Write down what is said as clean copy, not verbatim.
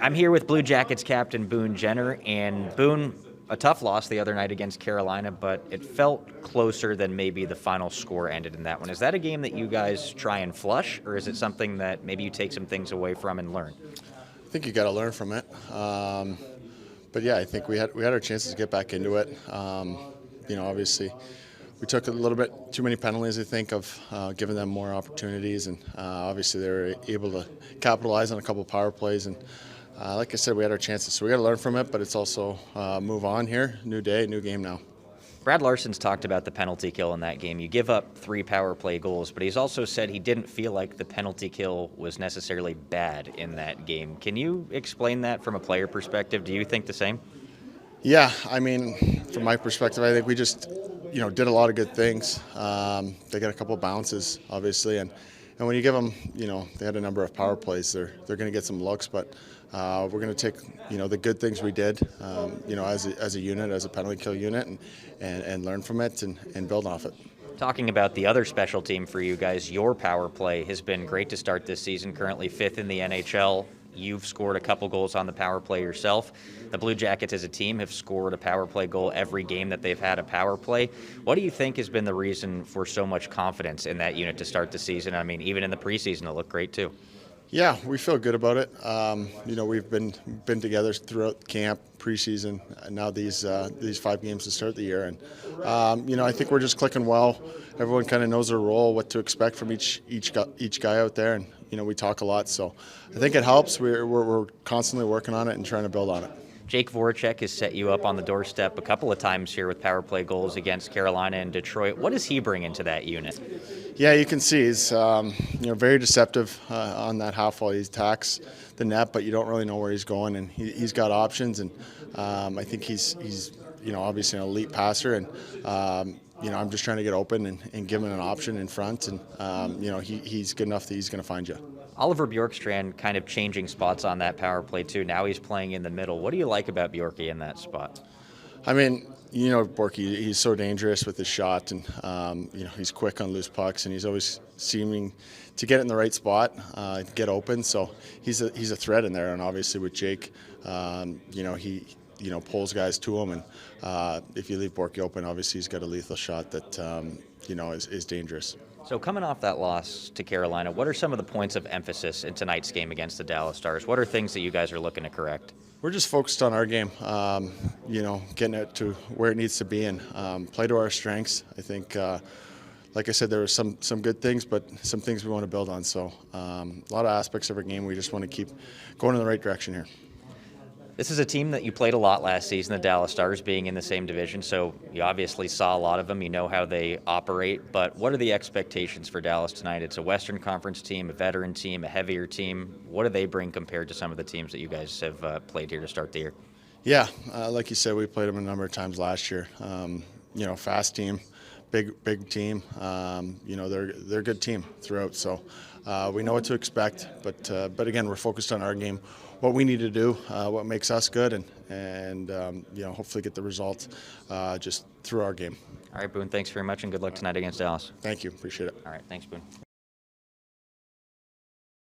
I'm here with Blue Jackets captain Boone Jenner, and Boone, a tough loss the other night against Carolina, but it felt closer than maybe the final score ended in that one. Is that a game that you guys try and flush, or is it something that maybe you take some things away from and learn? I think you got to learn from it. But yeah, I think we had our chances to get back into it. Obviously, we took a little bit too many penalties. I think of giving them more opportunities, and obviously they were able to capitalize on a couple of power plays. And like I said, we had our chances, so we got to learn from it. But it's also move on here. New day, new game now. Brad Larsen's talked about the penalty kill in that game. You give up 3 power play goals, but he's also said he didn't feel like the penalty kill was necessarily bad in that game. Can you explain that from a player perspective? Do you think the same? Yeah, I mean, from my perspective, I think we just, did a lot of good things. They got a couple of bounces, obviously, and when you give them, they had a number of power plays. They're going to get some looks, but we're going to take, the good things we did, as a unit, as a penalty kill unit, and learn from it and build off it. Talking about the other special team for you guys, your power play has been great to start this season, currently 5th in the NHL. You've scored a couple goals on the power play yourself. The Blue Jackets as a team have scored a power play goal every game that they've had a power play. What do you think has been the reason for so much confidence in that unit to start the season? I mean, even in the preseason, it looked great too. Yeah, we feel good about it. We've been together throughout camp, preseason, and now these 5 games to start the year. And I think we're just clicking well. Everyone kind of knows their role, what to expect from each guy out there, and we talk a lot. So I think it helps. We're constantly working on it and trying to build on it. Jake Voracek has set you up on the doorstep a couple of times here with power play goals against Carolina and Detroit. What does he bring into that unit? Yeah, you can see he's very deceptive on that half wall. He attacks the net, but you don't really know where he's going, and he's got options. And I think he's obviously an elite passer, and I'm just trying to get open and give him an option in front, and he's good enough that he's going to find you. Oliver Bjorkstrand kind of changing spots on that power play too. Now he's playing in the middle. What do you like about Bjorky in that spot? I mean, Borky, he's so dangerous with his shot, and he's quick on loose pucks, and he's always seeming to get in the right spot, get open. So he's a threat in there, and obviously with Jake, he pulls guys to him, and if you leave Borky open, obviously he's got a lethal shot that is dangerous. So coming off that loss to Carolina, what are some of the points of emphasis in tonight's game against the Dallas Stars? What are things that you guys are looking to correct? We're just focused on our game, getting it to where it needs to be and play to our strengths. I think, like I said, there were some good things, but some things we want to build on. So a lot of aspects of our game, we just want to keep going in the right direction here. This is a team that you played a lot last season, the Dallas Stars, being in the same division, so you obviously saw a lot of them. You know how they operate, but what are the expectations for Dallas tonight? It's a Western Conference team, a veteran team, a heavier team. What do they bring compared to some of the teams that you guys have played here to start the year? Yeah, like you said, we played them a number of times last year. Fast team, big team. They're a good team throughout, so we know what to expect. But again, we're focused on our game, what we need to do, what makes us good, and hopefully get the results just through our game. All right, Boone, thanks very much, and good luck tonight against Dallas. Thank you. Appreciate it. All right, thanks, Boone.